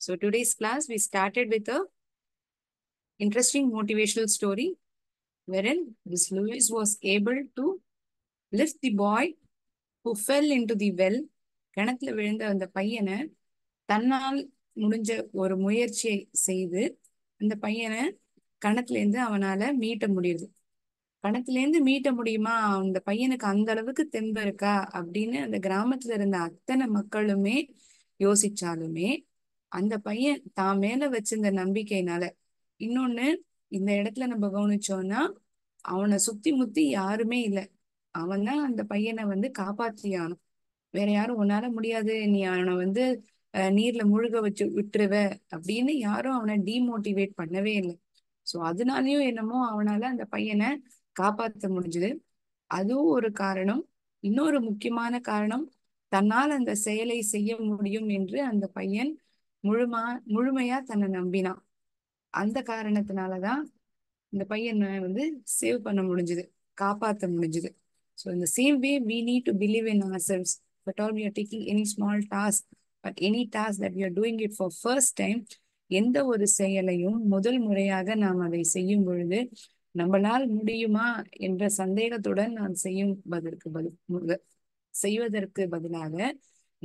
So today's class, we started with a interesting motivational story wherein this Lewis was able to lift the boy who fell into the well. கிணத்துல விழுந்த அந்த பையனை தன்னால் முடிஞ்ச ஒரு முயற்சியை செய்து அந்த பையனை கணத்துல இருந்து அவனால மீட்ட முடியுது. கணத்துல இருந்து மீட்ட முடியுமா, அந்த பையனுக்கு அந்த அளவுக்கு தெம்பு இருக்கா அப்படின்னு அந்த கிராமத்துல இருந்த அத்தனை மக்களுமே யோசிச்சாலுமே அந்த பையன் தான் மேல வச்சிருந்த நம்பிக்கையினால, இன்னொன்னு இந்த இடத்துல நம்ம கவனிச்சோம்னா அவனை சுத்தி முத்தி யாருமே இல்லை. அவன் தான் அந்த பையனை காப்பாத்தியானும். வேற யாரும் உன்னால முடியாது, நீ அவனை நீர்ல முழுக வச்சு விட்டுருவ அப்படின்னு யாரும் அவனை டிமோட்டிவேட் பண்ணவே இல்லை. சோ அதனாலயும் என்னமோ அவனால அந்த பையனை காப்பாத்த முடிஞ்சது. அதுவும் ஒரு காரணம். இன்னொரு முக்கியமான காரணம், தன்னால் அந்த செயலை செய்ய முடியும் என்று அந்த பையன் முழுமையா தன்னை நம்பினான். அந்த காரணத்தினாலதான் இந்த பையனை சேவ் பண்ண முடிஞ்சது, காப்பாத்த முடிஞ்சது. So in the same way, we need to believe in ourselves. But all we are taking any small task, but any task that we are doing it for first time, எந்த ஒரு செயலையும் முதல் முறையாக நாம் அதை செய்யும் பொழுது நம்மளால் முடியுமா என்ற சந்தேகத்துடன் நான் செய்வதற்கு பதிலாக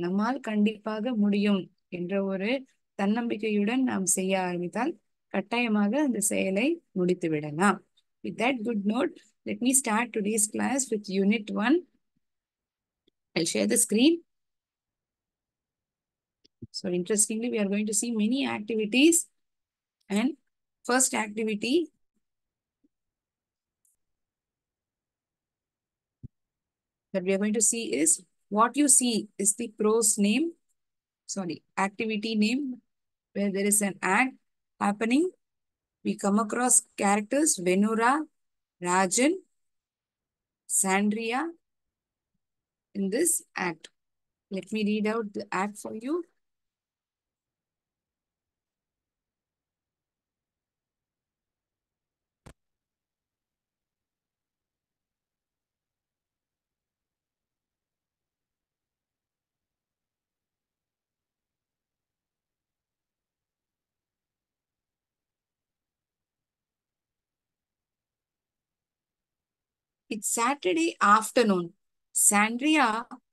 நம்மால் கண்டிப்பாக முடியும் என்ற ஒரு தன்னம்பிக்கையுடன் நாம் செய்ய ஆரம்பித்தால் கட்டாயமாக அந்த செயலை முடித்து விடலாம். With that good note, let me start today's class with Unit 1. I'll share the screen. So interestingly, we are going to see many activities. And first activity that we are going to see is, what you see is the prose name, activity name, where there is an act happening. We come across characters Venura, Rajan, Sandria in this act. Let me read out the act for you. It's Saturday afternoon. Sandria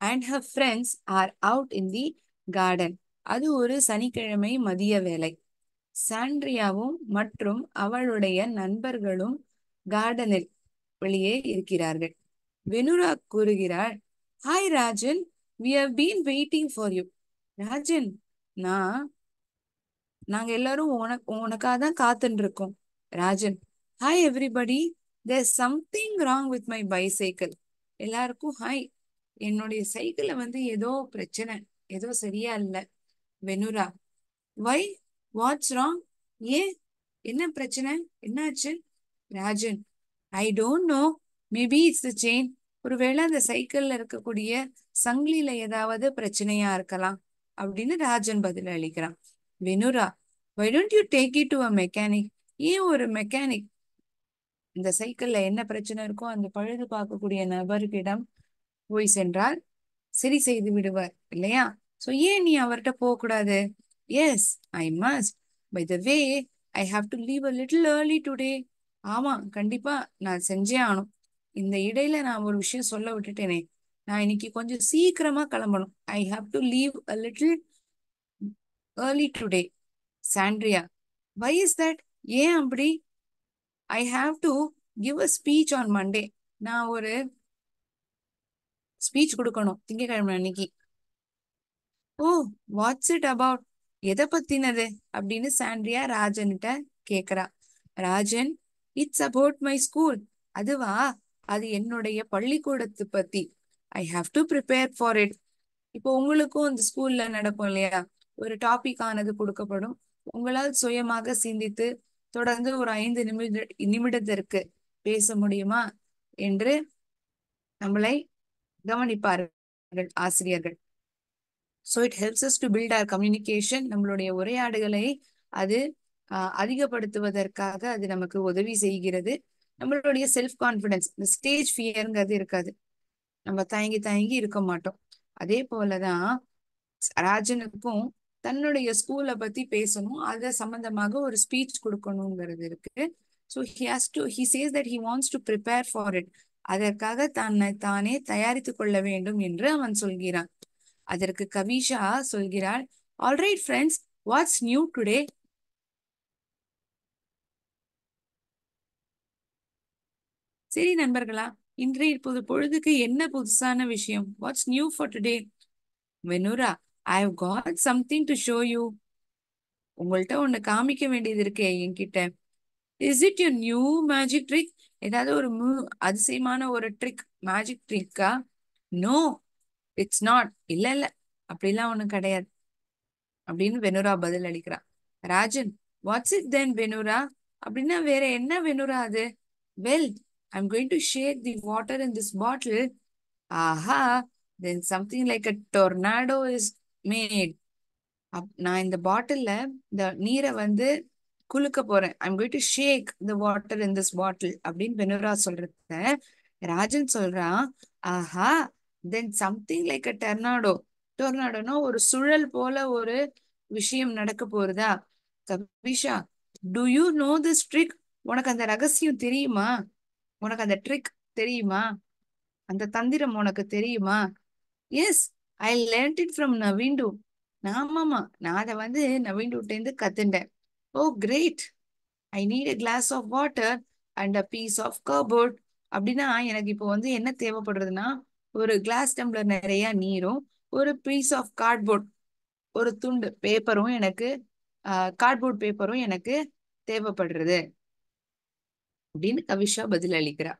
and her friends are out in the garden. அது ஒரு சனிக்கிழமை மதிய வேளை. சாண்ட்ரியாவும் மற்றும் அவளுடைய நண்பர்களும் கார்டனில் வெளியே இருக்கிறார்கள். வெனுரா கூறுகிறாள், hi Rajan, we have been waiting for you. Rajan, நாங்க எல்லாரும் உனக்காக தான் காத்துட்டு இருக்கோம். Rajan, hi everybody, there's something wrong with my bicycle. எல்லாருக்கும் ஹாய், என்னுடைய சைக்கிள்ல ஏதோ பிரச்சனை, ஏதோ சரியா இல்ல. Venura, why, what's wrong? ஏன், என்ன பிரச்சனை, என்னாச்சு? Rajan, I don't know, maybe it's the chain. ஒருவேளை அந்த சைக்கிள்ல இருக்கக்கூடிய சங்கிலியில ஏதாவது பிரச்சனையா இருக்கலாம் அப்படின்னு ராஜன் பதில் அளிக்கிறான். வெனுரா, why don't you take it to a mechanic? ஏன் ஒரு மெக்கானிக், இந்த சைக்கிள்ல என்ன பிரச்சனை இருக்கோ அந்த பழுது பார்க்கக்கூடிய நபர்கிடம் போய் சென்றால் சரி செய்து விடுவார் இல்லையா? சோ ஏன் நீ அவர்கிட்ட போக கூடாது? Yes, I must. By the way, I have to leave a little early today. ஆமா, கண்டிப்பா நான் செஞ்சே ஆகணும். இந்த இடையில நான் ஒரு விஷயம் சொல்ல விட்டுட்டேனே, நான் இன்னைக்கு கொஞ்சம் சீக்கிரமா கிளம்பணும். I have to leave a little early today. Sandria, why is that? ஏன் அப்படி? I have to give a speech on Monday. நான் ஒரு ஸ்பீச் கொடுக்கணும் திங்கட்கிழமை அன்னைக்கு. Oh, what's it about? எதை பத்தினது அப்படின்னு சாண்ட்ரியா ராஜன்கிட்ட கேக்குறா. Rajan, it's about my school. அதுவா, அது என்னுடைய பள்ளிக்கூடத்தை பத்தி. I have to prepare for it. இப்போ உங்களுக்கும் இந்த ஸ்கூல்ல நடக்கும் இல்லையா, ஒரு டாபிக் ஆனது கொடுக்கப்படும். உங்களால் சுயமாக சிந்தித்து தொடர்ந்து ஒரு 5 நிமிடத்திற்கு பேச முடியுமா என்று நம்மளை கவனிப்பார்கள் ஆசிரியர்கள். So it helps us to build our communication. நம்மளுடைய உரையாடுகளை அது அதிகப்படுத்துவதற்காக அது நமக்கு உதவி செய்கிறது. நம்மளுடைய செல்ஃப் கான்பிடன்ஸ், இந்த ஸ்டேஜ் ஃபியர்ங்கிறது இருக்காது. நம்ம தயங்கி இருக்க மாட்டோம். அதே போலதான் ராஜனுக்கும் தன்னுடைய ஸ்கூலை பத்தி பேசணும், அது சம்பந்தமாக ஒரு ஸ்பீச் கொடுக்கணுங்கிறது இருக்கு. So he says that he wants to prepare for it. அதற்காக தன்னை தானே தயாரித்துக் கொள்ள வேண்டும் என்று அவன் சொல்கிறான். அதற்கு கவிஷா சொல்கிறாள், alright friends, what's new today? சரி நண்பர்களா, இன்றைய பொழுதுக்கு என்ன புதுசான விஷயம்? What's new for today? Venura, I have got something to show you. உங்கள்கிட்ட ஒண்ணு காமிக்க வேண்டியது இருக்கே என்கிட்ட. Is it you new magic trick? ஏதாவது ஒரு அதிசயமான ஒரு ட்ரிக், மேஜிக் ட்ரிக்கா? No, it's not. இல்ல இல்ல, அப்படிலாம் ஒண்ணும் கிடையாது அப்படின்னு வெனுரா பதில் அளிக்கிறா. Rajan, what's it then Venura? அப்படின்னா வேற என்ன வெனுரா அது? Well, I'm going to shake the water in this bottle. Aha, then something like a tornado is made. நான் இந்த பாட்டில்ல இந்த நீரை வந்து குலுக்க போறேன். I'm going to shake the water in this bottle அப்படின்னு வெனுரா சொல்றத ராஜன் சொல்றான். Aha, then something like a tornado. டொர்னாடோனா ஒரு சுழல் போல ஒரு விஷயம் நடக்க போறதா? Kavisha, do you know this trick? உனக்கு அந்த ரகசியம் தெரியுமா? உனக்கு அந்த ட்ரிக் தெரியுமா? அந்த தந்திரம் உனக்கு தெரியுமா? Yes, I learnt it from Naveendu. ஆமாமா, நான் அதை வந்து நவீன்டுட்ட இருந்து கத்துண்டேன். Oh great, I need a glass of water and a piece of cardboard. அப்படின்னா எனக்கு இப்போ வந்து என்ன தேவைப்படுறதுன்னா, ஒரு கிளாஸ் டம்ளர் நிறைய நீரும் ஒரு பீஸ் ஆஃப் கார்ட்போர்ட், ஒரு துண்டு பேப்பரும் எனக்கு, கார்ட்போர்ட் பேப்பரும் எனக்கு தேவைப்படுறது அப்படின்னு கவிஷா பதில் அளிக்கிறா.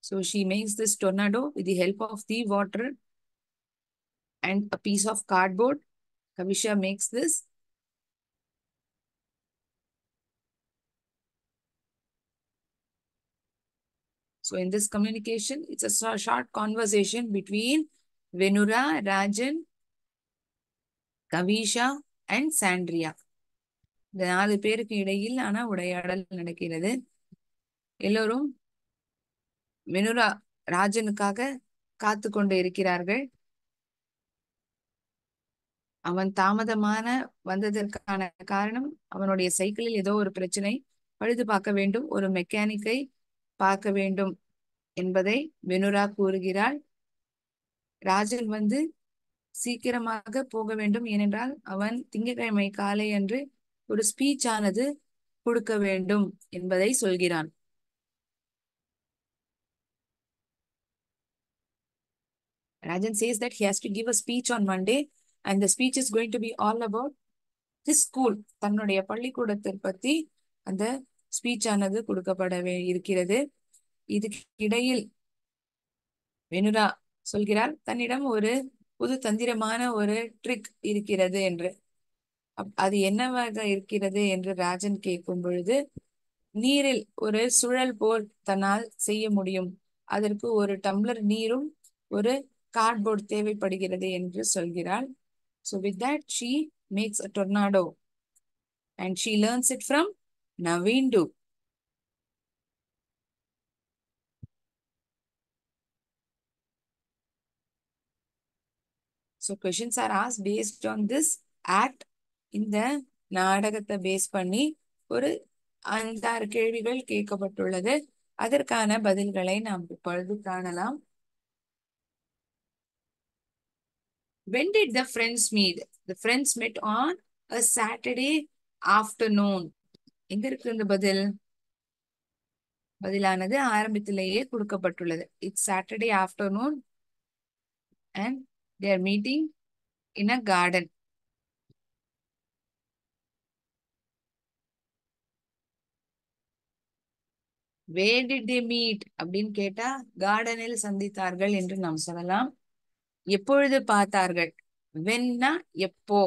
So she makes this tornado with the help of the water and a piece of cardboard. Kavisha makes this. So in this communication, it's a short conversation between Venura, Rajan, Kavisha and Sandria. இந்த 4 பேருக்கு இடையில் ஆனா உரையாடல் நடக்கிறது. எல்லோரும் வெனுரா ராஜனுக்காக காத்து கொண்டு இருக்கிறார்கள். அவன் தாமதமான வந்ததற்கான காரணம், அவனுடைய சைக்கிளில் ஏதோ ஒரு பிரச்சனை, பழுது பார்க்க வேண்டும், ஒரு மெக்கானிக்கை பார்க்க வேண்டும் என்பதை வெனுரா கூறுகிறாள். ராஜன் வந்து சீக்கிரமாக போக வேண்டும், ஏனென்றால் அவன் திங்கட்கிழமை காலை அன்று ஒரு ஸ்பீச் ஆனது கொடுக்க வேண்டும் என்பதை சொல்கிறான். Rajan says that he has to give a speech on Monday and the speech is going to be all about his school. தன்னுடைய பள்ளிக்கூடத்தை பத்தி அந்த ஸ்பீச் ஆனது கொடுக்கப்படவே இருக்கிறது. இதுக்கு இடையில் வெனுரா சொல்கிறார் தன்னிடம் ஒரு புது தந்திரமான ஒரு ட்ரிக் இருக்கிறது என்று. அது என்னவாக இருக்கிறது என்று ராஜன் கேட்கும் பொழுது, நீரில் ஒரு சுழல் போல் தன்னால் செய்ய முடியும், அதற்கு ஒரு டம்ளர் நீரும் ஒரு கார்ட்போர்ட் தேவைப்படுகிறது என்று சொல்கிறாள். So with that she makes a tornado and she learns it from Navindu. So questions are asked based on this act. இந்த நாடகத்தை பேஸ் பண்ணி ஒரு 5-6 கேள்விகள் கேட்கப்பட்டுள்ளது. அதற்கான பதில்களை நாம் இப்பொழுது காணலாம். When did the friends meet? The friends met on a Saturday afternoon. எங்க இருக்கு இந்த பதில்? பதிலானது ஆரம்பத்திலேயே கொடுக்கப்பட்டுள்ளது. It's Saturday afternoon and they are meeting in a garden. Where did they meet அப்படின்னு கேட்டா கார்டனில் சந்தித்தார்கள் என்று நாம் சொல்லலாம். எப்பொழுது பார்த்தார்கள்? வென்னா எப்போ?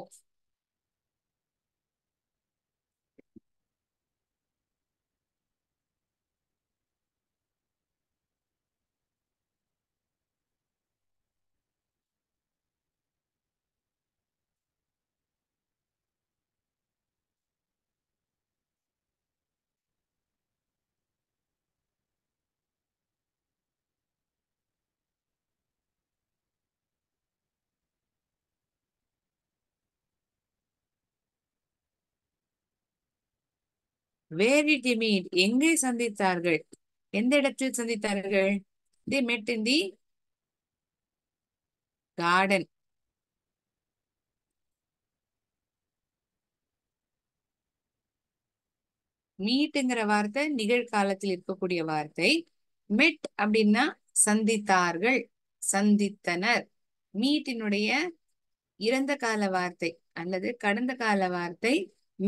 Where did they meet? எங்கே சந்தித்தார்கள்? எந்த இடத்தில் சந்தித்தார்கள்? They met in the garden. மீட்ங்கிற வார்த்தை நிகழ்காலத்தில் இருக்கக்கூடிய வார்த்தை. மெட் அப்படின்னா சந்தித்தார்கள், சந்தித்தனர். மீட்டினுடைய இறந்த கால வார்த்தை அல்லது கடந்த கால வார்த்தை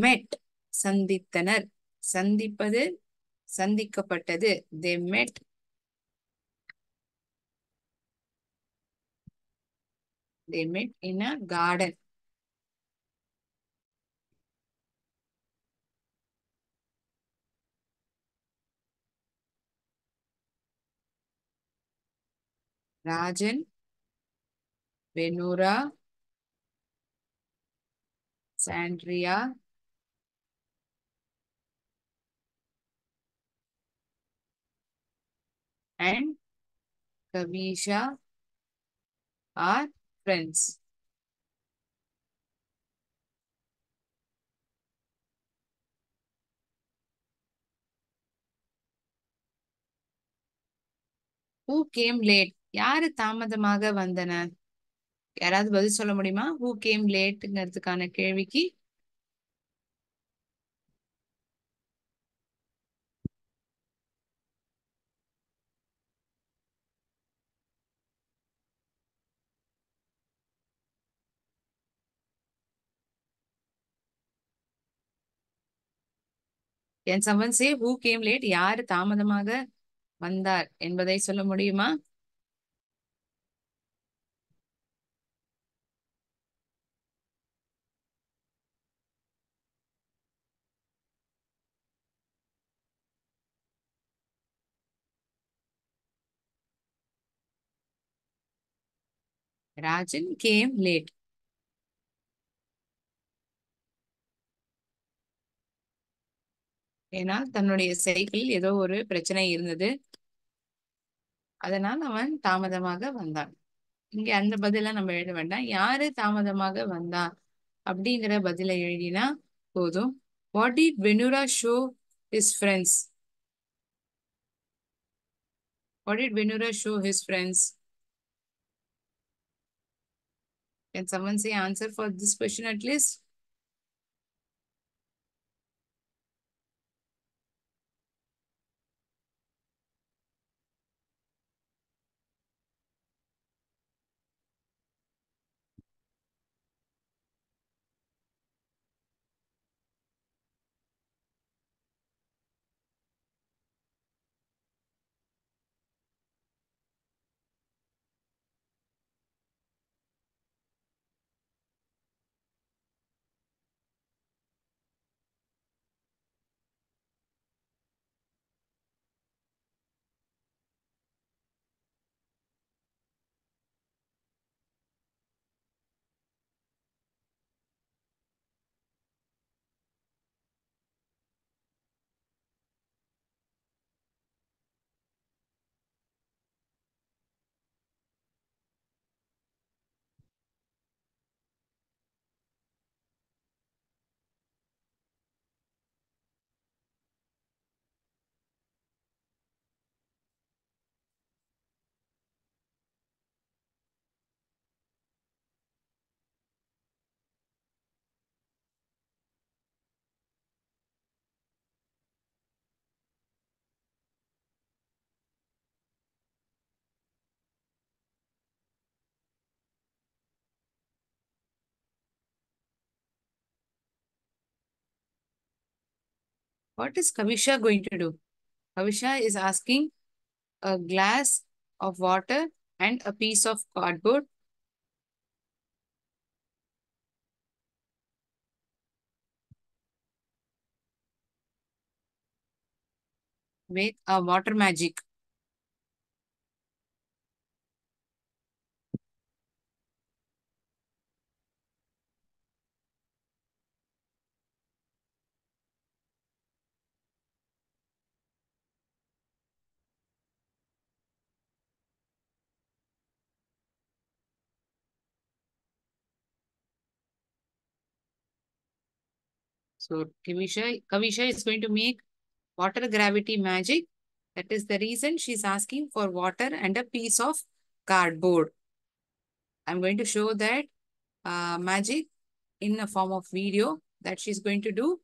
மெட், சந்தித்தனர். சந்திப்பது, சந்திக்கப்பட்டது. They met. They met in a garden. Rajan, Venura, Sandria, and Kavisha are friends. Who came late? யாரு தாமதமாக வந்தனர்? யாராவது பதில் சொல்ல முடியுமா? Who came lateங்கிறதுக்கான கேள்விக்கு can someone say who came late? யாரு தாமதமாக வந்தார் என்பதை சொல்ல முடியுமா? Rajan came late. ஏன்னா தன்னுடைய சைக்கிளில் ஏதோ ஒரு பிரச்சனை இருந்தது, அதனால் அவன் தாமதமாக வந்தான். இங்க அந்த பதில நம்ம எழுத வேண்டாம். யாரு தாமதமாக வந்தா அப்படிங்கிற பதில எழுதினா போதும். What did Venura show his friends? What did Venura show his friends? Can someone say answer for this question at least? What is Kavisha going to do? Kavisha is asking a glass of water and a piece of cardboard with a water magic. So Kavisha is going to make water gravity magic. That is the reason she's asking for water and a piece of cardboard. I'm going to show that magic in a form of video that she's going to do.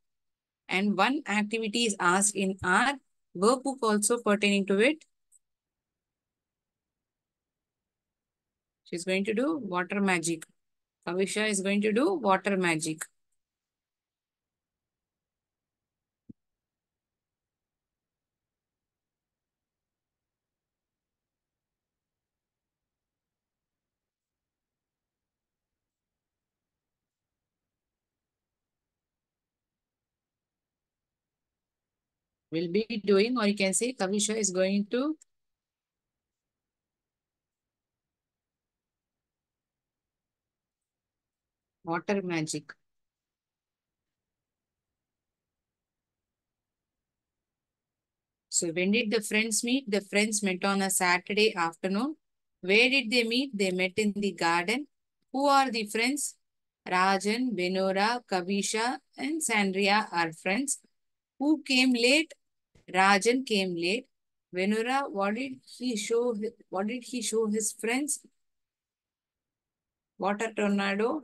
And one activity is asked in our workbook also pertaining to it. She's going to do water magic. Kavisha is going to do water magic. Will be doing, or you can say Kavisha is going to water magic. So when did the friends meet? The friends met on a Saturday afternoon. Where did they meet? They met in the garden. Who are the friends? Rajan, Benora, Kavisha, and Sandria are friends. Who came late? Rajan came late. Venura, what did he show his friends? Water tornado.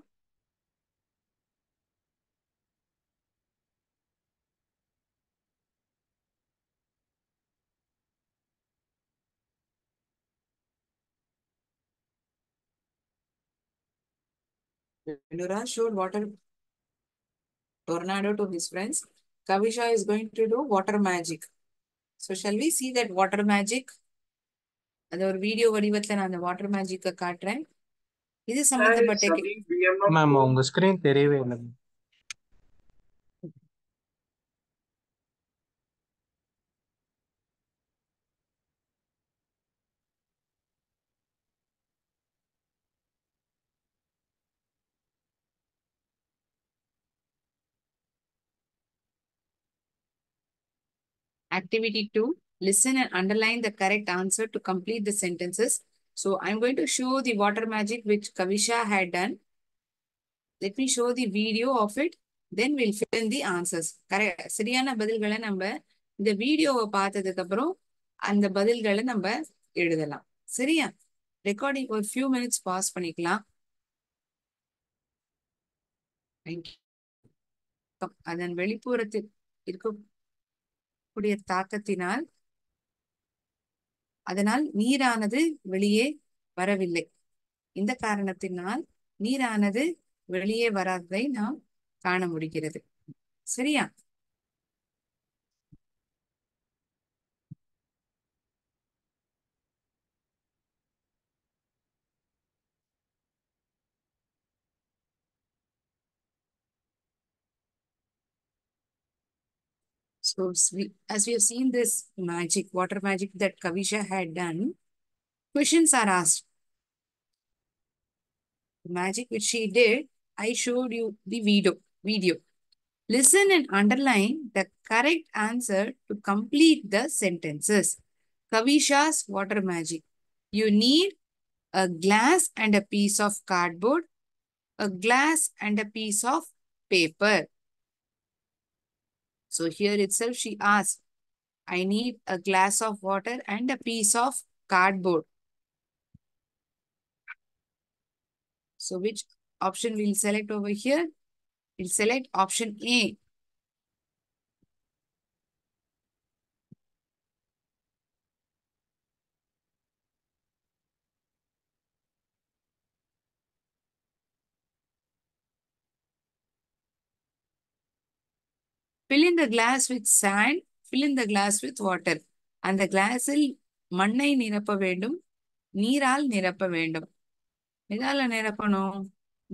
Venura showed water tornado to his friends. Kavisha is going to do water magic. So shall we see that water magic? அது ஒரு video வடிவத்துல நான் அந்த water மேஜிக்க காட்டுறேன். இது சம்பந்தப்பட்ட ma'am உங்க screen தெரியவே இல்லை. activity 2. Listen and underline the correct answer to complete the sentences. So I'm going to show the water magic which Kavisha had done. Let me show the video of it. Then we'll fill in the answers. Correct. சரியான பதில்களை நம்ம இந்த வீடியோவை பார்த்ததுக்கு அப்புறம் அந்த பதில்களை நம்ம எழுதலாம். சரியா? ரெக்கார்டிங் ஒரு few minutes பாஸ் பண்ணிக்கலாம். அதன் வெளிப்புறத்தில் இருக்கக்கூடிய தாக்கத்தினால் அதனால் நீரானது வெளியே வரவில்லை. இந்த காரணத்தினால் நீரானது வெளியே வராததை நாம் காண முடிகிறது. சரியா? So as we have seen this magic, water magic that Kavisha had done, questions are asked. The magic which she did, I showed you the video. Listen and underline the correct answer to complete the sentences. Kavisha's water magic. You need a glass and a piece of cardboard, a glass and a piece of paper. So here itself she asked, I need a glass of water and a piece of cardboard. So which option we'll select over here? We'll select option A. Fill in the glass with sand, fill in the glass with water. அந்த கிளாஸில் மண்ணை நிரப்ப வேண்டும், நீரால் நிரப்ப வேண்டும். எதால நிரப்பணும்?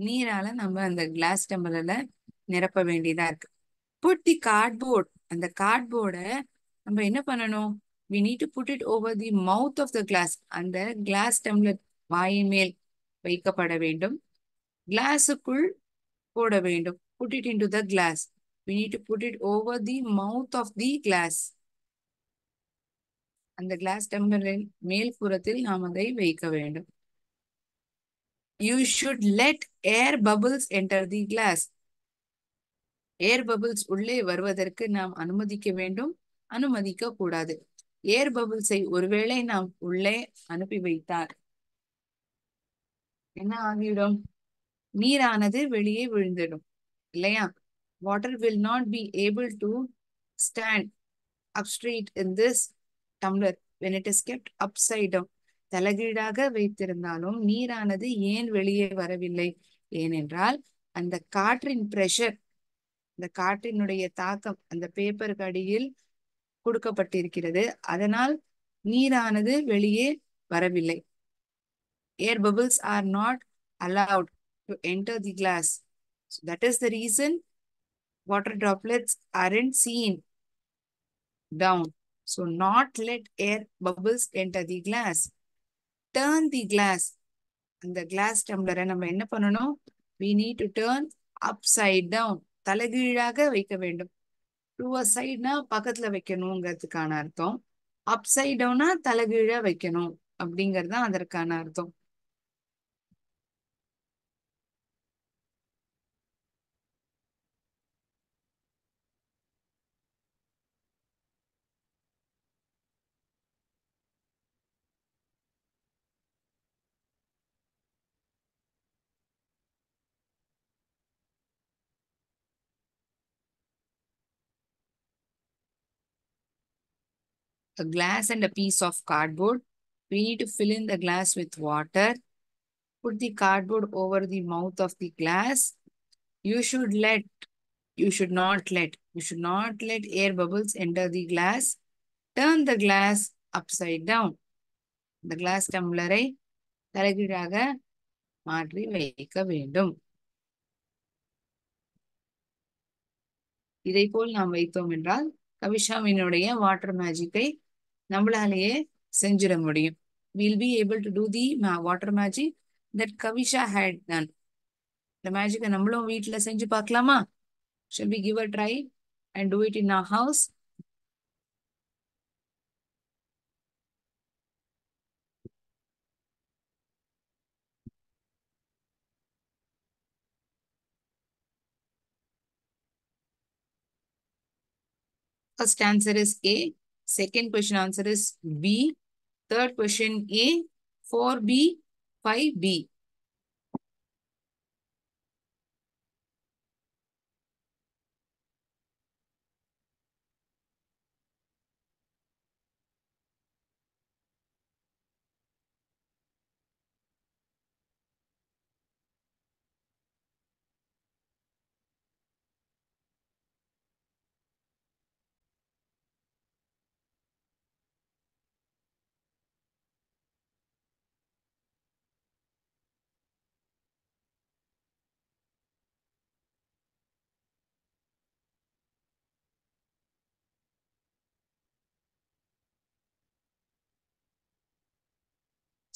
நீரால நம்ம அந்த கிளாஸ் டம்ளர்ல நிரப்ப வேண்டியதா இருக்கு. Put the cardboard. அந்த கார்ட்போர்டை நம்ம என்ன பண்ணணும்? We need to put it over the mouth of the glass. அந்த கிளாஸ் டம்ளர் வாயின் மேல் வைக்கப்பட வேண்டும். கிளாஸுக்குள் போட வேண்டும். Put it into the glass. We need to put it over the mouth of the glass. அந்த கிளாஸ் டம்ளரின் மேல் புறத்தில் நாம் அதை வைக்க வேண்டும். You should let air bubbles enter the glass. Air bubbles உள்ளே வருவதற்கு நாம் அனுமதிக்க வேண்டும், அனுமதிக்க கூடாது. ஏர் பபிள்ஸை ஒருவேளை நாம் உள்ளே அனுப்பி வைத்தால் என்ன ஆகிவிடும்? நீரானது வெளியே விழுந்துடும் இல்லையா? Water will not be able to stand up straight in this tumbler when it is kept upside down. தலைகீழாக வைத்திருந்தாலும் நீரானது ஏன் வெளியே வரவில்லை? ஏனென்றால் அந்த காற்றின் பிரஷர், அந்த காற்றினுடைய தாக்கம் அந்த பேப்பருக்கு அடியில் கொடுக்கப்பட்டிருக்கிறது. அதனால் நீரானது வெளியே வரவில்லை. Air bubbles are not allowed to enter the glass. So that is the reason water droplets aren't seen down. So not let air bubbles enter the glass. Turn the glass. அந்த glass tumbler நம்ம என்ன பண்ணணும்? We need to turn upside down. தலைகீழாக வைக்க வேண்டும். To a side னா பக்கத்துல வைக்கணுங்கிறதுக்கான அர்த்தம். upside downனா தலைகீழா வைக்கணும் அப்படிங்கிறது தான் அதற்கான அர்த்தம். A glass and a piece of cardboard. We need to fill in the glass with water. Put the cardboard over the mouth of the glass. You should not let air bubbles enter the glass. Turn the glass upside down. The glass tumbler-ஐ தலைகீழாக மாற்றி வைக்க வேண்டும். இதை போல் நாம் வைத்தோம் என்றால் கவிஷாவினுடைய water மேஜிக்கை நம்மளாலேயே செஞ்சிட முடியும். We'll be able to do the water magic that Kavisha had done. இந்த மேஜிக்கை நம்மளும் வீட்டுல செஞ்சு பார்க்கலாமா? Shall we give a try and do it in our house? First answer is A. Second question answer is B. Third question A. 4B. 5B.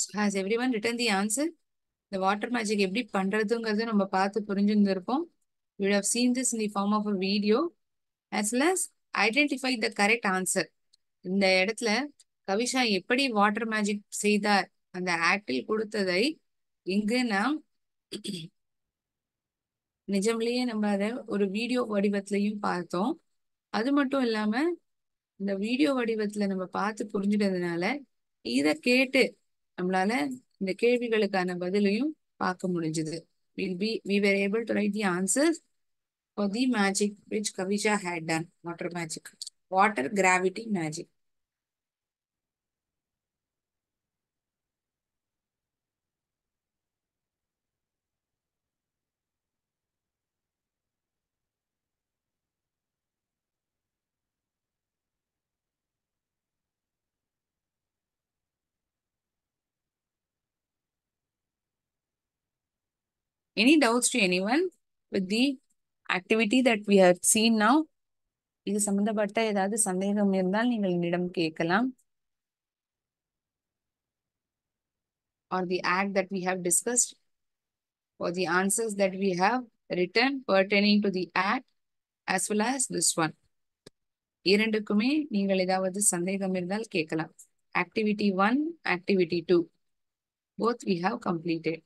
So has everyone written the answer? The water magic எப்படி பண்றதுங்கிறது நம்ம பார்த்து புரிஞ்சிருந்திருப்போம். You would have seen this in the form of a video as well as identify the correct answer. இந்த இடத்துல கவிஷா எப்படி water magic செய்தார் அந்த ஆக்டில் கொடுத்ததை இங்கு நாம் நிஜம்லயே நம்ம அதை ஒரு வீடியோ வடிவத்திலையும் பார்த்தோம். அது மட்டும் இல்லாம இந்த வீடியோ வடிவத்துல நம்ம பார்த்து புரிஞ்சுட்டதுனால இதை கேட்டு நம்மளால இந்த கேள்விகளுக்கான பதிலையும் பார்க்க முடிஞ்சது. We were able to write the answers for the magic which Kavisha had done. Water magic. Water gravity magic. Any doubts to anyone with the activity that we have seen now? இது சம்பந்தப்பட்ட ஏதாவது சந்தேகம் இருந்தால் நீங்கள் என்னிடம் கேட்கலாம். Or the act that we have discussed, or the answers that we have written pertaining to the act as well as this one. இரண்டுக்குமே நீங்கள் ஏதாவது சந்தேகம் இருந்தால் கேட்கலாம். Activity 1, Activity 2. Both we have completed.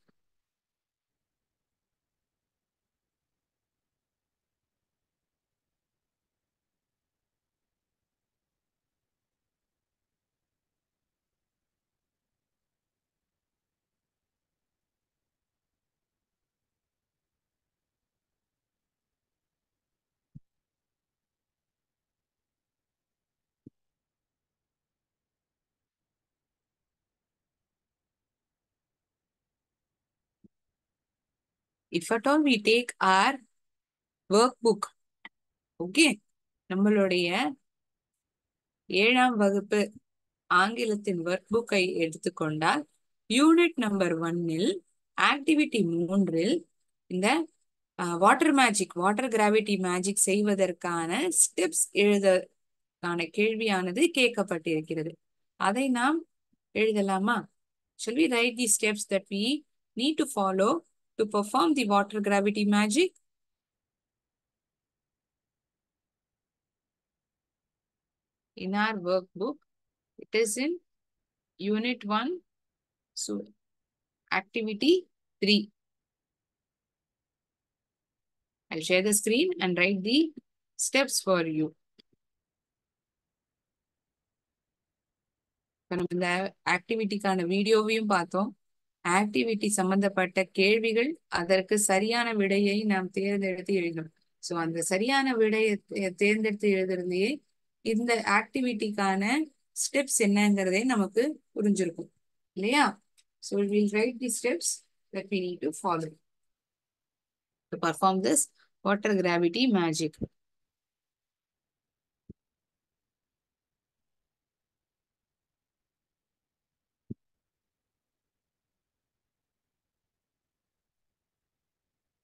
if at all we take our workbook, okay, நம்மளுடைய 7ஆம் வகுப்பு ஆங்கிலத்தின் work புக்கை எடுத்துக்கொண்டால் யூனிட் நம்பர் 1ல் ஆக்டிவிட்டி 3ல் இந்த வாட்டர் கிராவிட்டி மேஜிக் செய்வதற்கான ஸ்டெப்ஸ் எழுதக்கான கேள்வியானது கேட்கப்பட்டிருக்கிறது. அதை நாம் எழுதலாமா? Shall we write the steps that we need to follow to perform the water gravity magic? In our workbook, it is in Unit 1, so Activity 3. I'll share the screen and write the steps for you. நம்ம இந்த ஆக்டிவிட்டிக்கான வீடியோவையும் பார்த்தோம். Activity சம்பந்தப்பட்ட கேள்விகள், அதற்கு சரியான விடையை நாம் தேர்ந்தெடுத்து எழுதணும். ஸோ அந்த சரியான விடையை தேர்ந்தெடுத்து எழுதுறதையே இந்த ஆக்டிவிட்டிக்கான ஸ்டெப்ஸ் என்னங்கிறதே நமக்கு புரிஞ்சிருக்கும் இல்லையா? So we'll write the steps that we need to follow to perform this water gravity magic.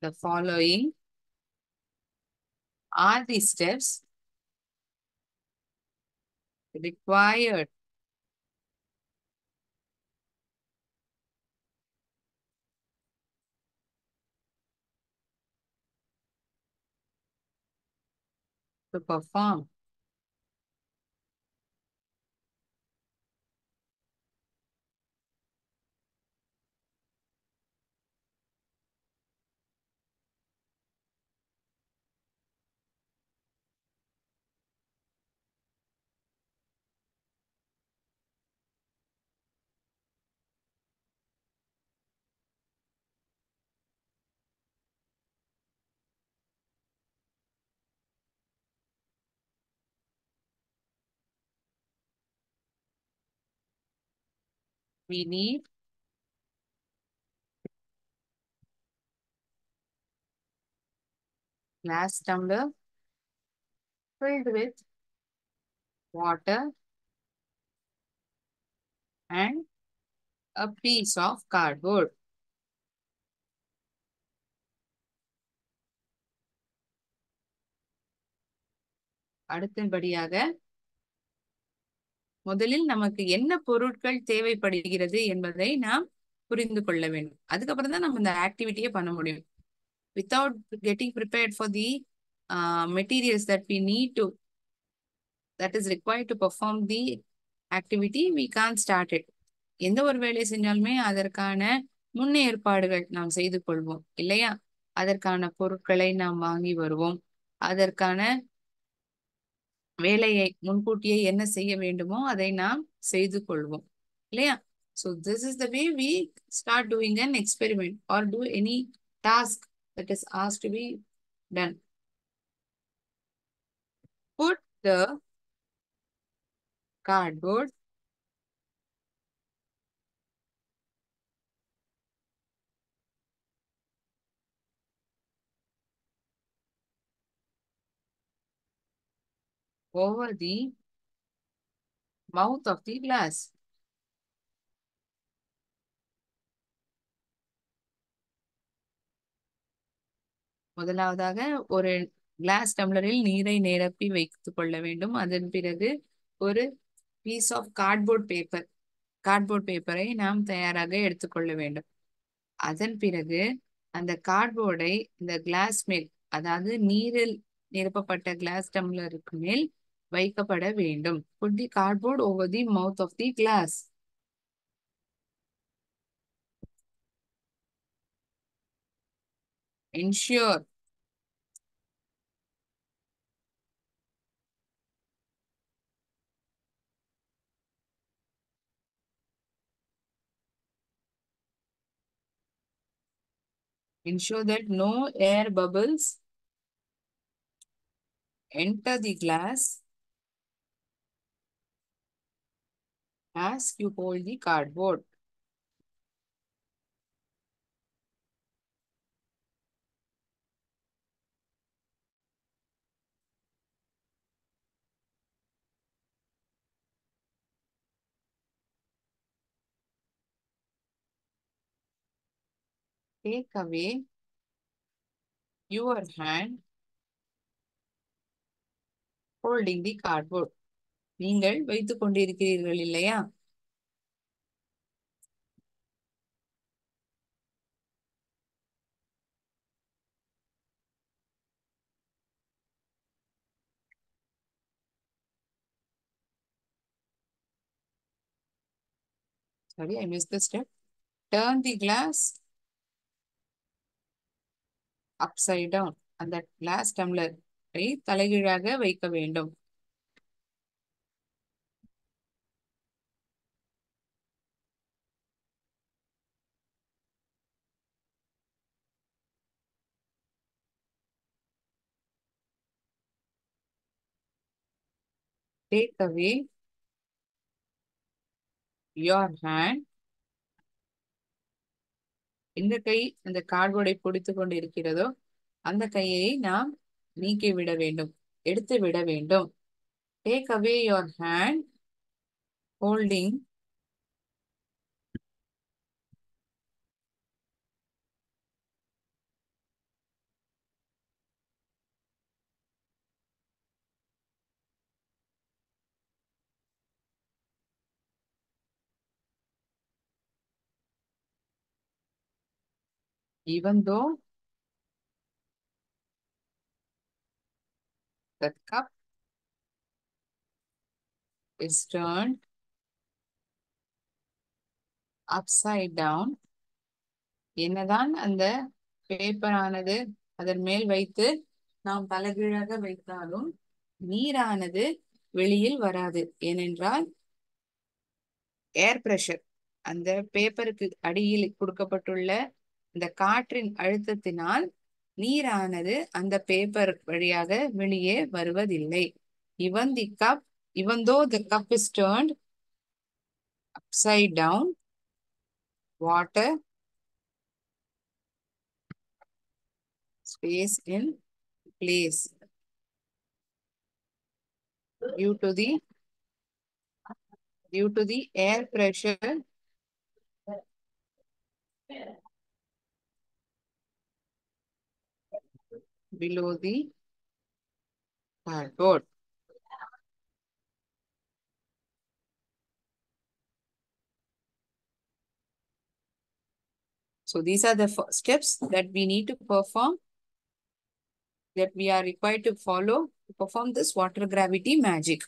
The following are the steps required to perform we need glass tumbler filled with water and a piece of cardboard. அடுத்தபடியாக முதலில் நமக்கு என்ன பொருட்கள் தேவைப்படுகிறது என்பதை நாம் புரிந்து கொள்ள வேண்டும். அதுக்கப்புறம் தான் நம்ம இந்த ஆக்டிவிட்டியை பண்ண முடியும். Without getting prepared for the materials that we need to, that is required to perform the activity, we can't start it. எந்த ஒரு வேலை செஞ்சாலுமே அதற்கான முன்னேற்பாடுகள் நாம் செய்து கொள்வோம் இல்லையா? அதற்கான பொருட்களை நாம் வாங்கி வருவோம். அதற்கான வேலையை முன்கூட்டியே என்ன செய்ய வேண்டுமோ அதை நாம் செய்து கொள்வோம் இல்லையா? So this is the way we start doing an experiment or do any task that is asked to be done. Put the cardboard over the mouth of the glass. முதலாவதாக ஒரு கிளாஸ் டம்ளரில் நீரை நிரப்பி வைத்துக் கொள்ள வேண்டும். அதன் பிறகு ஒரு பீஸ் ஆஃப் கார்ட்போர்ட் பேப்பரை நாம் தயாராக எடுத்துக்கொள்ள வேண்டும். அதன் பிறகு அந்த கார்ட்போர்டை இந்த கிளாஸ் மேல், அதாவது நீரில் நிரப்பப்பட்ட கிளாஸ் டம்ளருக்கு மேல் வைக்கப்பட வேண்டும். Put the cardboard over the mouth of the glass. Ensure that no air bubbles enter the glass as you hold the cardboard. Take away your hand holding the cardboard. நீங்கள் வைத்துக் கொண்டிருக்கிறீர்கள் இல்லையா? Sorry, I missed the step. Turn the glass upside down. அந்த class டம்ளரை தலைகீழாக வைக்க வேண்டும். Take away your hand. இந்த கை அந்த கார்ட்போர்டை பிடித்துக் கொண்டு இருக்கிறதோ அந்த கையை நாம் நீக்கி விட வேண்டும், எடுத்து விட வேண்டும். Take away your hand holding even though the cup is turned upside down. என்னதான் அந்த பேப்பரானது அதன் மேல் வைத்து நாம் தலைகீழாக வைத்தாலும் நீரானது வெளியில் வராது. ஏனென்றால் ஏர் பிரஷர், அந்த பேப்பருக்கு அடியில் கொடுக்கப்பட்டுள்ள இந்த காற்றின் அழுத்தத்தினால் நீரானது அந்த பேப்பர் வழியாக வெளியே வருவதில்லை. Even the cup, even though the cup is turned upside down, water stays in place due to the air pressure below the cardboard. So these are the steps that we need to perform, that we are required to follow to perform this water gravity magic.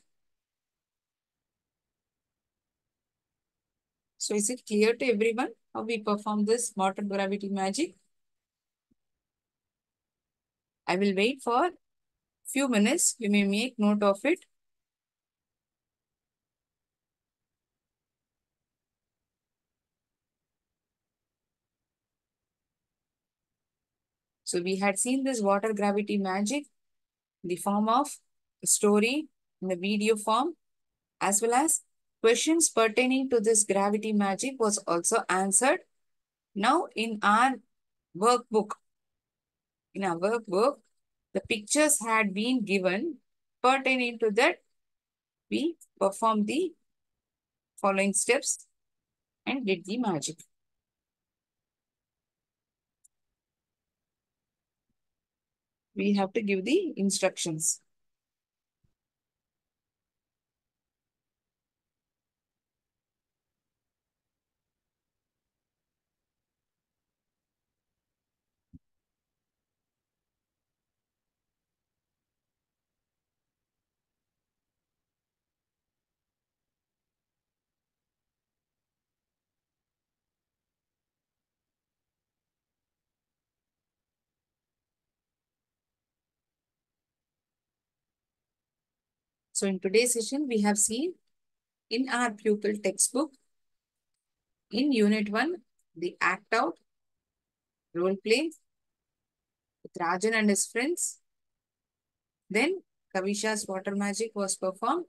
So is it clear to everyone how we perform this water gravity magic? I will wait for few minutes. You may make note of it. So we had seen this water gravity magic in the form of a story, in the video form, as well as questions pertaining to this gravity magic was also answered. Now in our workbook, the pictures had been given pertaining to that. We performed the following steps and did the magic. We have to give the instructions. So in today's session, we have seen in our pupil textbook, in Unit 1, the act out, role play with Rajan and his friends. Then Kavisha's water magic was performed.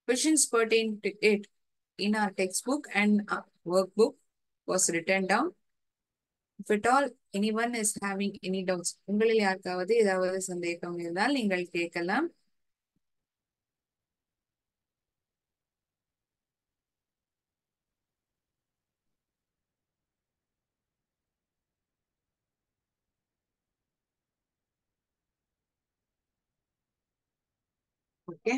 Questions pertaining to it in our textbook and workbook was written down. If at all anyone is having any doubts, உங்களில் யாருக்காவது ஏதாவது சந்தேகம் இருந்தால் நீங்கள் கேட்கலாம். Okay.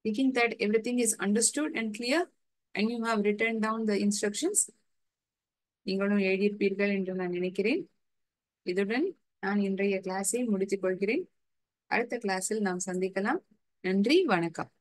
Thinking that everything is understood and clear and you have written down the instructions. நீங்களும் எழுதியிருப்பீர்கள் என்று நான் நினைக்கிறேன். இதுடன் நான் இன்றைய கிளாஸை முடித்துக் கொள்கிறேன். அடுத்த கிளாஸில் நாம் சந்திக்கலாம். நன்றி, வணக்கம்.